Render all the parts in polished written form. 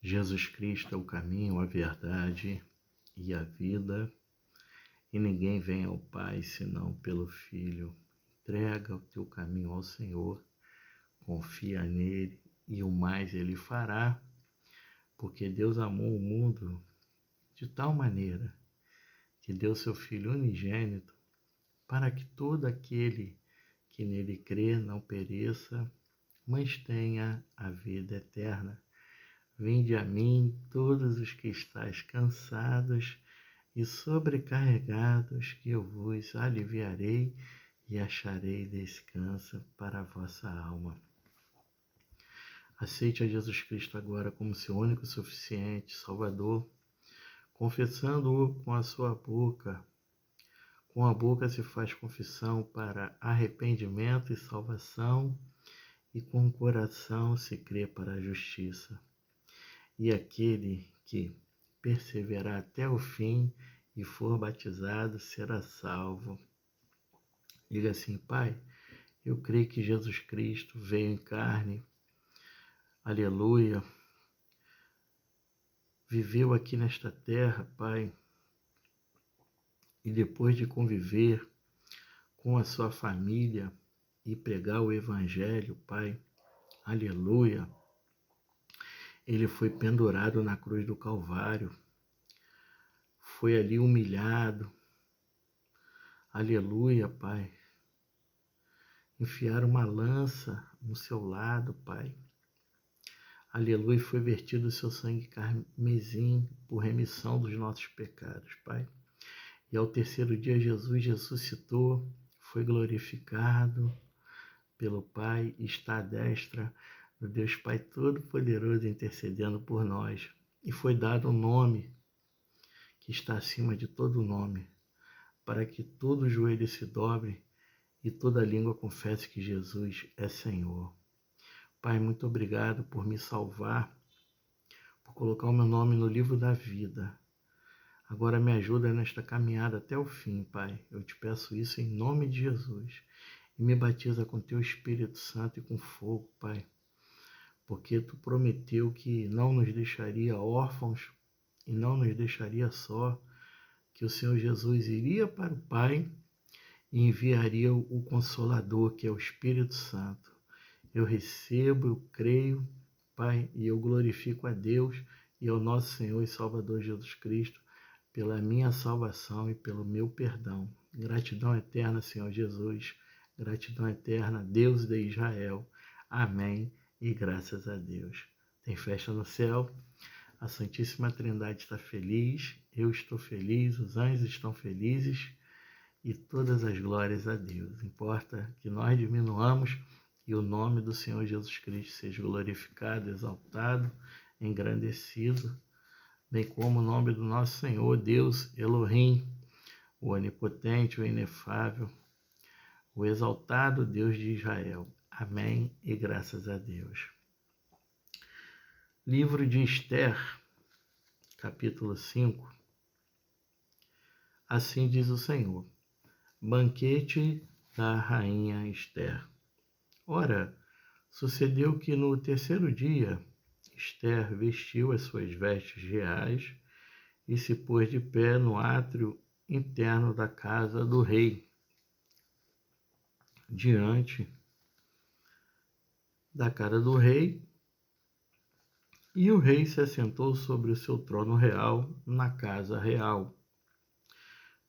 Jesus Cristo é o caminho, a verdade e a vida, e ninguém vem ao Pai senão pelo Filho. Entrega o teu caminho ao Senhor, confia nele e o mais ele fará, porque Deus amou o mundo de tal maneira que deu seu Filho unigênito para que todo aquele que nele crê não pereça, mas tenha a vida eterna. Vinde a mim todos os que estáis cansados e sobrecarregados, que eu vos aliviarei e acharei descanso para a vossa alma. Aceite a Jesus Cristo agora como seu único e suficiente Salvador, confessando-o com a sua boca. Com a boca se faz confissão para arrependimento e salvação, e com o coração se crê para a justiça. E aquele que perseverar até o fim e for batizado será salvo. Diga assim: Pai, eu creio que Jesus Cristo veio em carne, aleluia, viveu aqui nesta terra, Pai, e depois de conviver com a sua família e pregar o Evangelho, Pai, aleluia, ele foi pendurado na cruz do Calvário, foi ali humilhado, aleluia, Pai. Enfiaram uma lança no seu lado, Pai. Aleluia, foi vertido o seu sangue carmesim por remissão dos nossos pecados, Pai. E ao terceiro dia Jesus ressuscitou, foi glorificado pelo Pai, e está à destra do Deus Pai Todo-Poderoso intercedendo por nós. E foi dado um nome que está acima de todo nome, para que todo joelho se dobre e toda língua confesse que Jesus é Senhor. Pai, muito obrigado por me salvar, por colocar o meu nome no livro da vida. Agora me ajuda nesta caminhada até o fim, Pai. Eu te peço isso em nome de Jesus. E me batiza com teu Espírito Santo e com fogo, Pai. Porque tu prometeu que não nos deixaria órfãos e não nos deixaria só, que o Senhor Jesus iria para o Pai e enviaria o Consolador, que é o Espírito Santo. Eu recebo, eu creio, Pai, e eu glorifico a Deus e ao nosso Senhor e Salvador Jesus Cristo pela minha salvação e pelo meu perdão. Gratidão eterna, Senhor Jesus. Gratidão eterna, Deus de Israel. Amém e graças a Deus. Tem festa no céu, a Santíssima Trindade está feliz, eu estou feliz, os anjos estão felizes e todas as glórias a Deus. Importa que nós diminuamos e o nome do Senhor Jesus Cristo seja glorificado, exaltado, engrandecido, bem como o nome do nosso Senhor, Deus Elohim, o onipotente, o inefável, o exaltado Deus de Israel. Amém e graças a Deus. Livro de Esther, capítulo 5. Assim diz o Senhor: banquete da rainha Esther. Ora, sucedeu que no terceiro dia Esther vestiu as suas vestes reais e se pôs de pé no átrio interno da casa do rei, diante da cara do rei, e o rei se assentou sobre o seu trono real na casa real,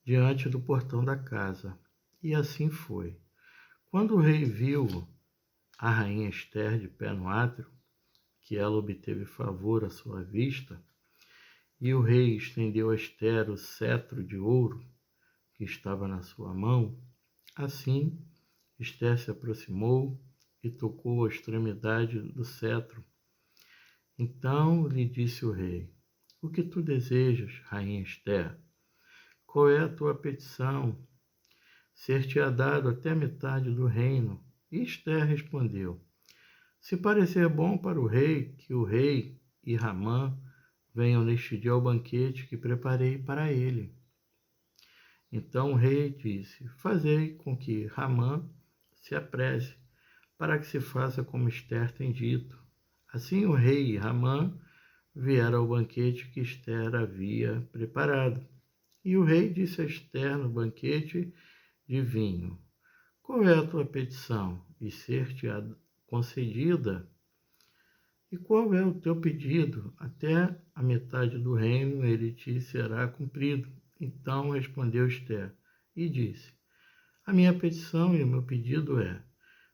diante do portão da casa. E assim foi. Quando o rei viu a rainha Esther de pé no átrio, que ela obteve favor à sua vista, e o rei estendeu a Esther o cetro de ouro que estava na sua mão, assim Esther se aproximou e tocou a extremidade do cetro. Então lhe disse o rei: o que tu desejas, rainha Esther? Qual é a tua petição? Ser-te-á dado até metade do reino. E Esther respondeu: se parecer bom para o rei, que o rei e Ramã venham neste dia ao banquete que preparei para ele. Então o rei disse: fazei com que Ramã se apresse, para que se faça como Esther tem dito. Assim o rei e Ramã viera ao banquete que Ester havia preparado. E o rei disse a Ester no banquete de vinho: qual é a tua petição? E ser-te-á concedida? E qual é o teu pedido? Até a metade do reino ele te será cumprido. Então respondeu Ester e disse: a minha petição e o meu pedido é: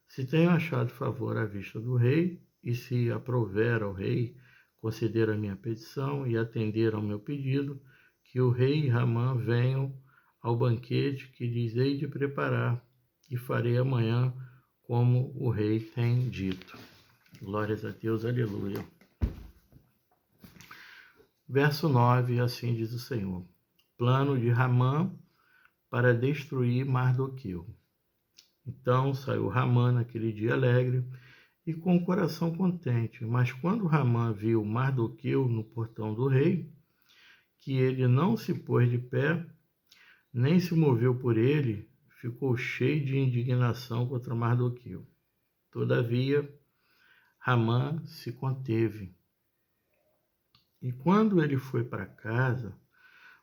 se tenho achado favor à vista do rei, e se aprouver ao rei conceder a minha petição e atender ao meu pedido, que o rei e Ramã venham ao banquete que lhes hei de preparar, e farei amanhã como o rei tem dito. Glórias a Deus, aleluia. Verso 9, assim diz o Senhor: plano de Ramã para destruir Mardoqueu. Então saiu Ramã naquele dia alegre e com o coração contente. Mas quando Ramã viu Mardoqueu no portão do rei, que ele não se pôs de pé, nem se moveu por ele, ficou cheio de indignação contra Mardoqueu. Todavia, Ramã se conteve. E quando ele foi para casa,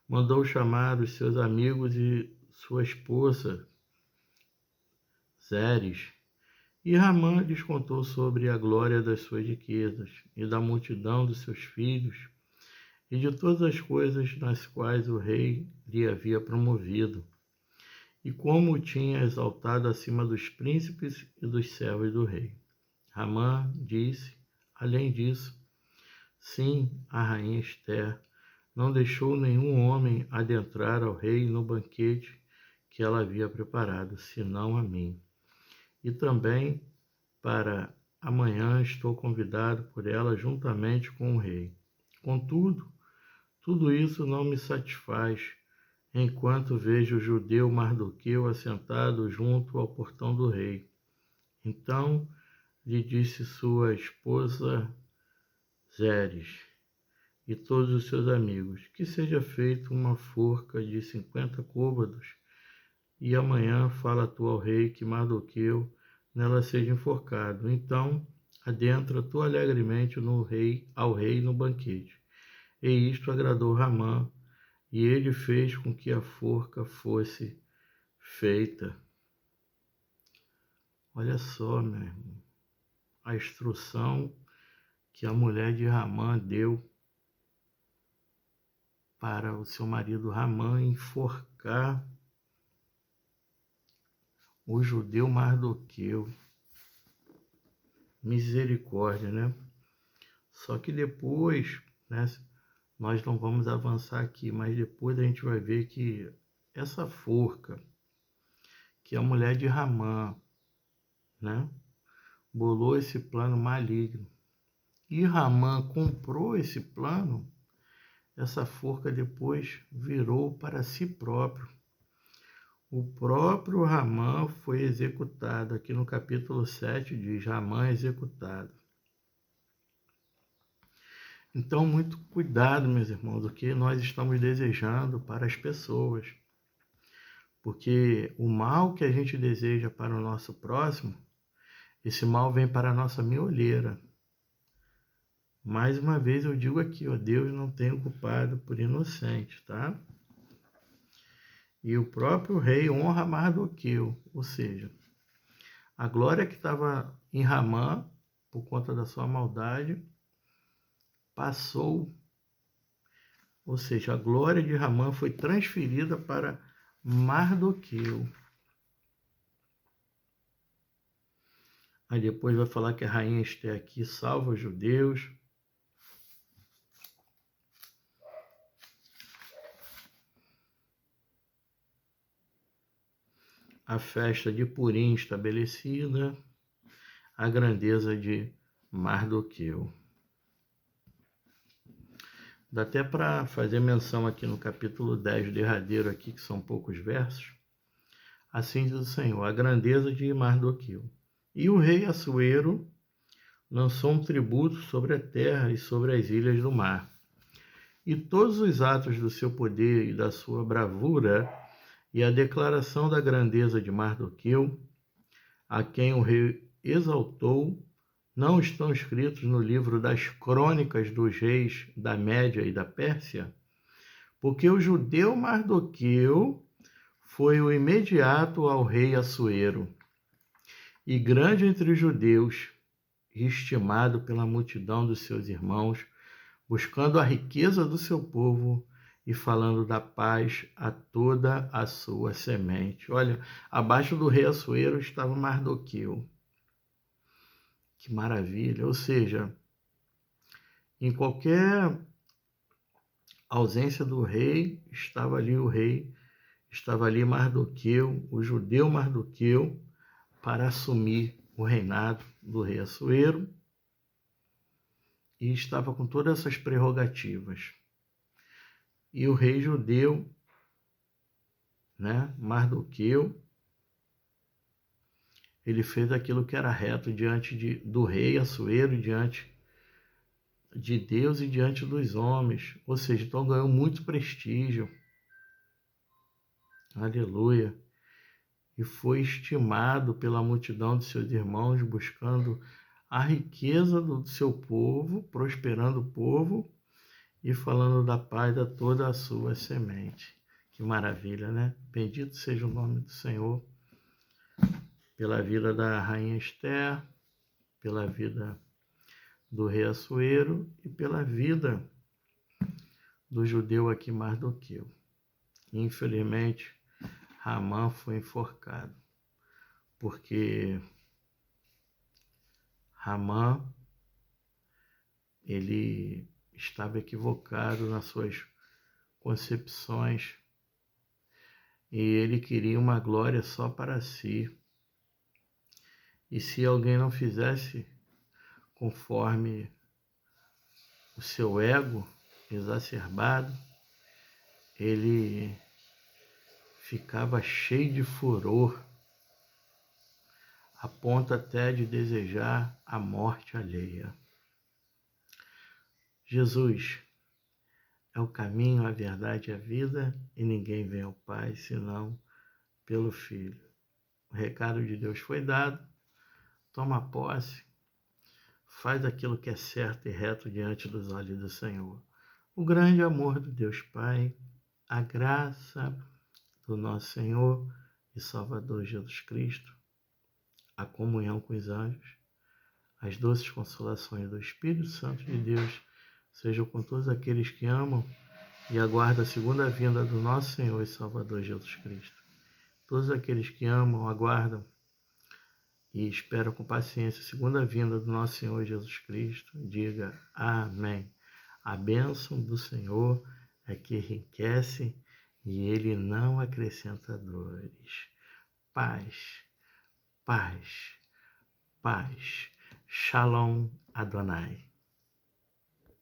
mandou chamar os seus amigos e sua esposa, Zeres. E Ramã lhes contou sobre a glória das suas riquezas e da multidão dos seus filhos e de todas as coisas nas quais o rei lhe havia promovido, e como o tinha exaltado acima dos príncipes e dos servos do rei. Ramã disse, além disso, sim, a rainha Ester não deixou nenhum homem adentrar ao rei no banquete que ela havia preparado, senão a mim. E também para amanhã estou convidado por ela juntamente com o rei. Contudo, tudo isso não me satisfaz, enquanto vejo o judeu Mardoqueu assentado junto ao portão do rei. Então lhe disse sua esposa Zeres e todos os seus amigos, que seja feita uma forca de 50 côvados, e amanhã fala tu ao rei que Mardoqueu nela seja enforcado. Então adentra tu alegremente ao rei no banquete. E isto agradou Ramã, e ele fez com que a forca fosse feita. Olha só, meu irmão, a instrução que a mulher de Ramã deu para o seu marido Ramã enforcar o judeu Mardoqueu. Misericórdia, né? Só que depois, né, nós não vamos avançar aqui, mas depois a gente vai ver que essa forca que a mulher de Ramã, né, bolou esse plano maligno. E Ramã comprou esse plano, essa forca depois virou para si próprio. O próprio Ramã foi executado. Aqui no capítulo 7 diz Ramã executado. Então, muito cuidado, meus irmãos, do que nós estamos desejando para as pessoas. Porque o mal que a gente deseja para o nosso próximo, esse mal vem para a nossa miolheira. Mais uma vez eu digo aqui, ó, Deus não tem o culpado por inocente, tá? E o próprio rei honra Mardoqueu, ou seja, a glória que estava em Ramã, por conta da sua maldade, passou, ou seja, a glória de Ramã foi transferida para Mardoqueu. Aí depois vai falar que a rainha Ester aqui salva os judeus. A festa de Purim estabelecida, a grandeza de Mardoqueu. Dá até para fazer menção aqui no capítulo 10, derradeiro aqui, que são poucos versos. Assim diz o Senhor, a grandeza de Mardoqueu. E o rei Assuero lançou um tributo sobre a terra e sobre as ilhas do mar. E todos os atos do seu poder e da sua bravura e a declaração da grandeza de Mardoqueu, a quem o rei exaltou, não estão escritos no livro das crônicas dos reis da Média e da Pérsia? Porque o judeu Mardoqueu foi o imediato ao rei Assuero, e grande entre os judeus, estimado pela multidão dos seus irmãos, buscando a riqueza do seu povo e falando da paz a toda a sua semente. Olha, abaixo do rei Assuero estava Mardoqueu. Que maravilha! Ou seja, em qualquer ausência do rei, estava ali o rei, estava ali Mardoqueu, o judeu Mardoqueu, para assumir o reinado do rei Assuero, e estava com todas essas prerrogativas. E o rei judeu, Mardoqueu, ele fez aquilo que era reto diante do rei Assuero, diante de Deus e diante dos homens. Ou seja, então ganhou muito prestígio. Aleluia. E foi estimado pela multidão de seus irmãos, buscando a riqueza do seu povo, prosperando o povo e falando da paz a toda a sua semente. Que maravilha, né? Bendito seja o nome do Senhor, pela vida da rainha Esther, pela vida do rei Assuero e pela vida do judeu aqui Mardoqueu. Infelizmente, Ramã foi enforcado, porque Ramã, ele estava equivocado nas suas concepções e ele queria uma glória só para si. E se alguém não fizesse conforme o seu ego exacerbado, ele ficava cheio de furor, a ponto até de desejar a morte alheia. Jesus é o caminho, a verdade e a vida, e ninguém vem ao Pai senão pelo Filho. O recado de Deus foi dado, toma posse, faz aquilo que é certo e reto diante dos olhos do Senhor. O grande amor do Deus Pai, a graça do nosso Senhor e Salvador Jesus Cristo, a comunhão com os anjos, as doces consolações do Espírito Santo de Deus, sejam com todos aqueles que amam e aguardam a segunda vinda do nosso Senhor e Salvador Jesus Cristo. Todos aqueles que amam, aguardam e esperam com paciência a segunda vinda do nosso Senhor Jesus Cristo, diga amém. A bênção do Senhor é que enriquece e Ele não acrescenta dores. Paz, paz, paz. Shalom Adonai.